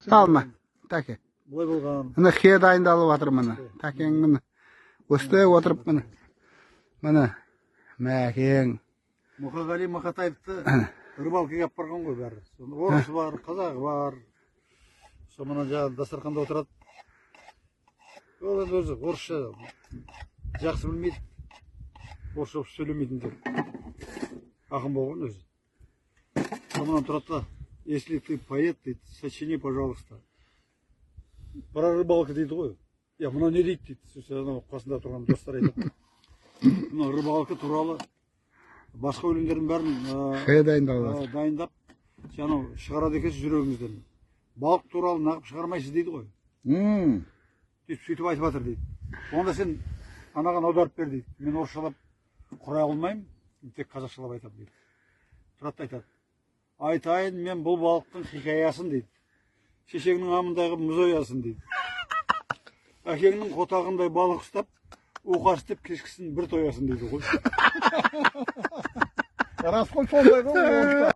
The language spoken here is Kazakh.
Салма, таке. Бұлай болған. Міне хе дайындалып жатыр міне. Такең міне. Өсте отырып міне. Міне. Мәкең. Мұқағали Мақатаевты рыбалкаға алып барған ғой бәрі. Орысы бар, қазағы бар. Сонымен жаңағы дастарханда отырады. Ол енді өзі орысша жақсы білмейді. Орысша сөйлемейтін деп. Ақын болған өзі. Сонымен тұрады да, если ты поэт, дейді, сочини, пожалуйста. Про рыбалка дейді ғой. Я, мына не дейді дейді. Қасында тұрған достар айтады. Мына рыбалка туралы басқа өлеңдердің бәрін дайындап, жаңа шығарады екенсіз жүрегіңізден. Балық туралы нағып шығармайсыз дейді ғой. Сөйтіп айтып жатыр дейді. Онда сен анаған аударып бер дейді. Мен орысшалап құрай алмаймын, тек қазақшалап айтамын дейді. Тұрады айтады. Айтайын мен бұл балықтың хикаясын дейді. Шешеңнің амындағы мұз оясын дейді. Әкеңнің қотағындай балық ұстап, оқас деп кешкісін бір тоясын дейді ғой. Рас қой сондай ғой.